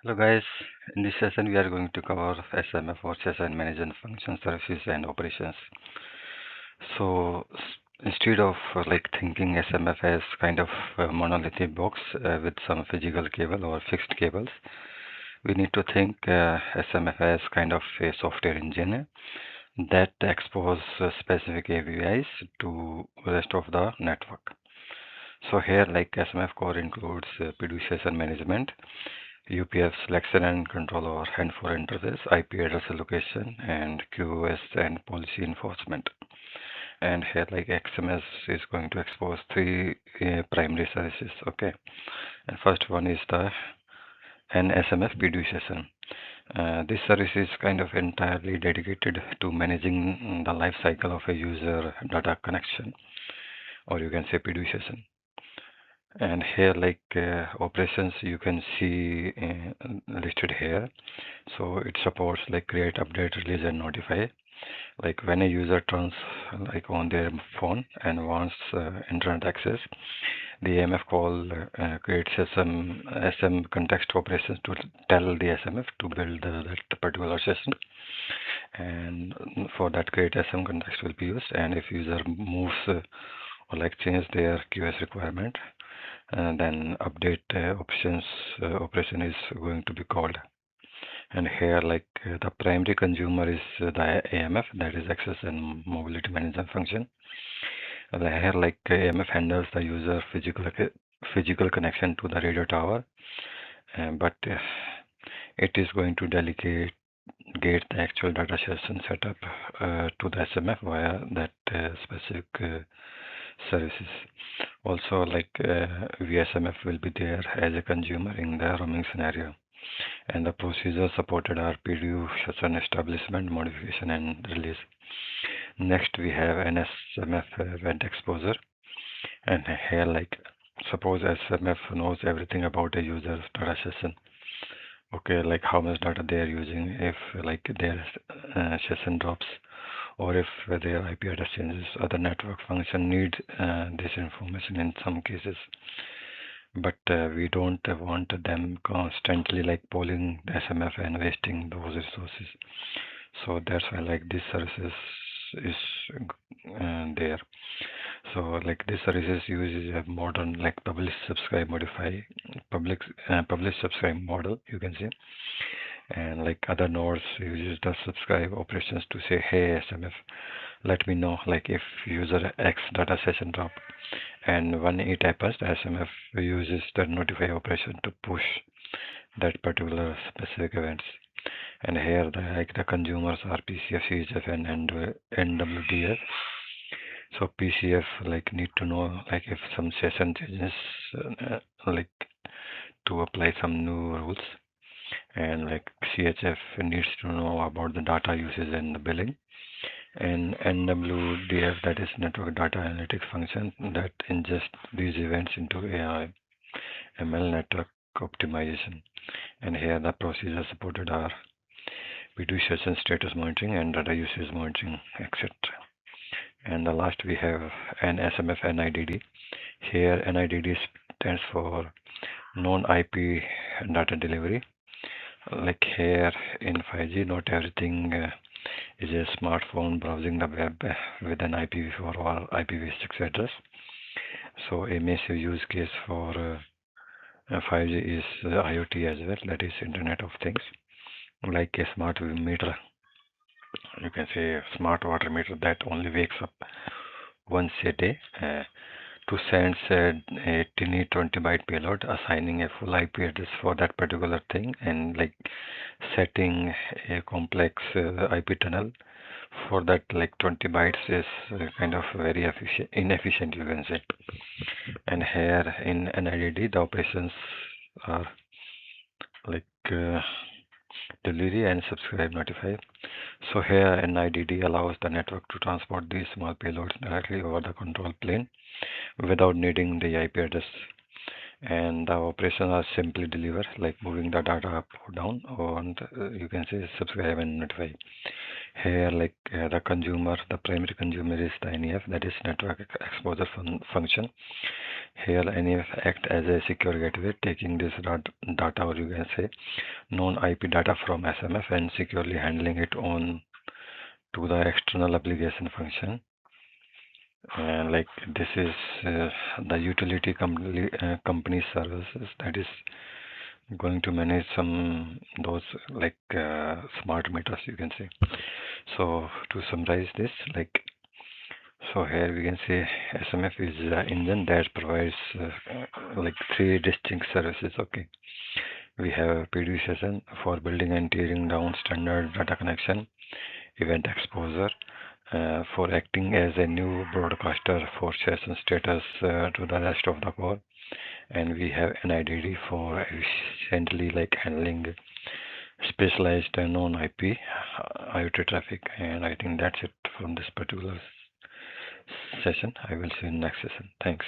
Hello guys, in this session we are going to cover SMF or Session Management Function Services and Operations. So instead of thinking SMF as kind of a monolithic box with some physical cable or fixed cables, we need to think SMF as kind of a software engine that expose specific APIs to rest of the network. So here SMF core includes PDU session management, UPF selection and control over hand-for interface, IP address allocation, and QoS and policy enforcement. And here XMS is going to expose three primary services. Okay, and first one is the SMF PDU session. This service is kind of entirely dedicated to managing the life cycle of a user data connection, or you can say PDU session. And here operations you can see listed here. So it supports create, update, release, and notify. Like when a user turns on their phone and wants internet access, the AMF call creates some SM context operations to tell the SMF to build that particular session, and for that create SM context will be used. And if user moves or change their QoS requirement, then update options operation is going to be called. And here the primary consumer is the AMF, that is access and mobility management function. Here AMF handles the user physical connection to the radio tower, but it is going to delegate the actual data session setup to the SMF via that specific services. Also, VSMF will be there as a consumer in the roaming scenario. And the procedures supported are PDU session establishment, modification, and release. Next, we have an SMF event exposure. And here, suppose SMF knows everything about a user's data session. Okay, like how much data they are using, if their session drops, or if their IP address changes, other network function need this information in some cases. But we don't want them constantly polling the SMF and wasting those resources. So that's why this services is there. So this services uses a modern publish, subscribe, modify, publish, subscribe model, you can say. And other nodes uses the subscribe operations to say, hey SMF, let me know if user X data session drop. And when it happens, the SMF uses the notify operation to push that particular specific events. And here the consumers are PCF, CHF, and NWDF. So PCF need to know if some session changes to apply some new rules, and CHF needs to know about the data usage and the billing. And NWDF, that is network data analytics function, that ingest these events into AI ML network optimization. And here the procedures supported are PDU session status monitoring and data usage monitoring, etc. And the last we have an SMF NIDD. Here NIDD stands for non-IP data delivery. Like here in 5G, not everything is a smartphone browsing the web with an IPv4 or IPv6 address. So a massive use case for 5G is IoT as well, that is Internet of Things, like a smart meter. You can say a smart water meter that only wakes up once a day to send a tiny 20 byte payload, assigning a full IP address for that particular thing, and setting a complex IP tunnel for that 20 bytes is kind of very inefficient, you can say. And here in NIDD, the operations are delivery and subscribe notify. So here NIDD allows the network to transport these small payloads directly over the control plane without needing the IP address. and the operations are simply deliver, like moving the data up or down, or you can say subscribe and notify. Here, the consumer, the primary consumer is the NEF, that is network exposure function. Here, NEF act as a secure gateway, taking this data, or you can say non-IP data from SMF and securely handling it on to the external application function. And like this is the utility company services that is going to manage some those smart meters, you can say. So to summarize this, so here we can say SMF is the engine that provides three distinct services. Okay, we have PD session for building and tearing down standard data connection, event exposure for acting as a new broadcaster for session status to the rest of the core, and we have an IDD for efficiently handling specialized non-IP IoT traffic. And I think that's it from this particular session. I will see you in the next session. Thanks.